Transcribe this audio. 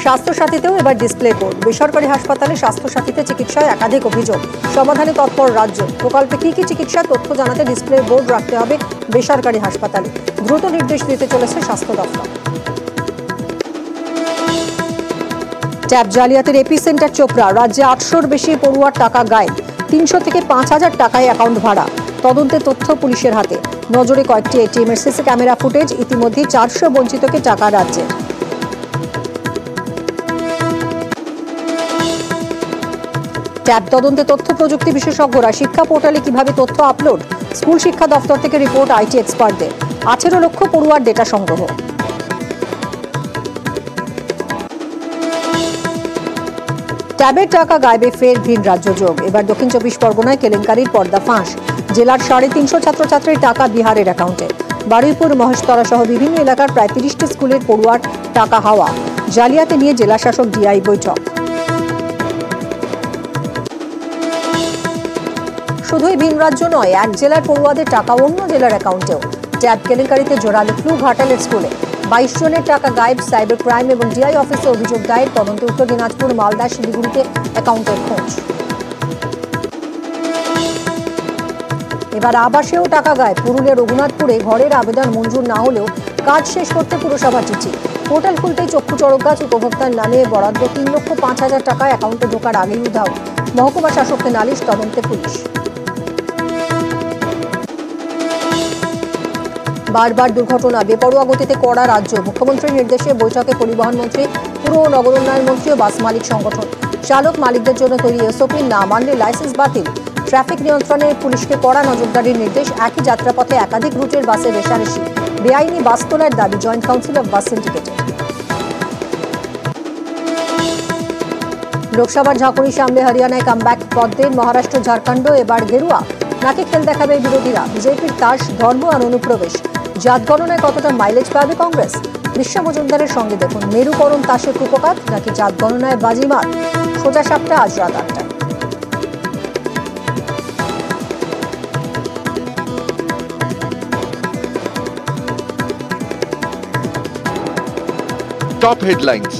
স্বাস্থ্যসাথীতেও এবার display board. বেসরকারি হাসপাতালে স্বাস্থ্যসাথীতে চিকিৎসায় একাধিক অভিযোগ, সমাধানে তৎপর রাজ্য। প্রকল্পে কি কি চিকিৎসা তথ্য জানাতে ডিসপ্লে বোর্ড রাখতে হবে বেসরকারি হাসপাতালে, দ্রুত নির্দেশ দিতে চলেছে স্বাস্থ্য দপ্তর। ট্যাব জালিয়াতির এপিসেন্টার চোপড়া। রাজ্যে 800-র বেশি পড়ুয়ার টাকা গায়েব, 300 থেকে 5000 টাকায় অ্যাকাউন্ট ভাড়া। তদন্তে তথ্য পুলিশের হাতে। নজরে কয়েকটি এটিএমের সিসি ক্যামেরা ফুটেজ। ইতিমধ্যে 400 বঞ্চিতকে টাকা রাজ্যের। ট্যাব তদন্তে তথ্য প্রযুক্তি বিশেষজ্ঞরা। শিক্ষা পোর্টালে কিভাবে তথ্য আপলোড, স্কুল শিক্ষা দপ্তর থেকে রিপোর্ট আইটি এক্সপার্টদের। 18 লক্ষ পড়ুয়ার ডেটা সংগ্রহ। ট্যাবের টাকা গায়েবে ফের ভিন রাজ্য যোগ। এবার দক্ষিণ 24 পরগনায় কেলেঙ্কারির পর্দা ফাঁস। জেলার 350 ছাত্রছাত্রীর টাকা বিহারের অ্যাকাউন্টে। বারুইপুর, মহেশতলা সহ বিভিন্ন এলাকার প্রায় 30টি স্কুলের পড়ুয়ার টাকা হাওয়া। জালিয়াতি নিয়ে জেলা শাসক ডিআই বৈঠক। শুধুই ভিন রাজ্য নয়, এক জেলার পড়ুয়াদের টাকা অন্য জেলার অ্যাকাউন্টেও। ট্যাব কেলেঙ্কারিতে জোরালো ফ্লু ঘাটালের স্কুলে। 22 জনের টাকা গায়েব। সাইবার ক্রাইম এবং ডিআই অফিসে অভিযোগ দায়ের। তদন্তে উত্তর দিনাজপুর, মালদা, শিলিগুড়িতে অ্যাকাউন্টের খোঁজ। এবার আবাসেও টাকা গায়েব। পুরুলিয়ার রঘুনাথপুরে ঘরের আবেদন মঞ্জুর না হলেও কাজ শেষ করতে পুরসভা চিঠি। পোর্টাল খুলতেই চক্ষু চড়ক গাছ। উপভোক্তার নামে বরাদ্দ 3,05,000 টাকা অ্যাকাউন্টে ঢোকার আগেই উধাও। মহকুমা শাসককে নালিশ, তদন্তে পুলিশ। বারবার দুর্ঘটনা, বেপরোয়া গতিতে কড়া রাজ্য। মুখ্যমন্ত্রীর নির্দেশে বৈঠকে পরিবহন মন্ত্রী, পুর ও নগর উন্নয়ন মন্ত্রী ও বাস মালিক সংগঠন। চালক মালিকদের জন্য তৈরি এসওপি, না মানলে লাইসেন্স বাতিল। ট্রাফিক নিয়ন্ত্রণে পুলিশকে কড়া নজরদারির নির্দেশ। একই যাত্রাপথে একাধিক রুটের বাসে রেষারেষি। বেআইনি বাস তোলার দাবি জয়েন্ট কাউন্সিল অফ বাস সিন্ডিকেটের। লোকসভার ঝাঁকুনি সামলে হরিয়ানায় কামব্যাক পদ্মের। মহারাষ্ট্র, ঝাড়খণ্ড এবার গেরুয়া। নাকি খেল দেখাবে বিরোধীরা। বিজেপির তাস, ধর্ম আর অনুপ্রবেশ। জাত গণনায় কতটা মাইলেজ পাবে কংগ্রেস? বিশ্ব মজুমদারের সঙ্গে দেখুন মেরুকরণ তাসের কুপকাত নাকি জাত গণনায় বাজিমাত। সোজা সাপটা আজ রাত 8টায়। Top headlines.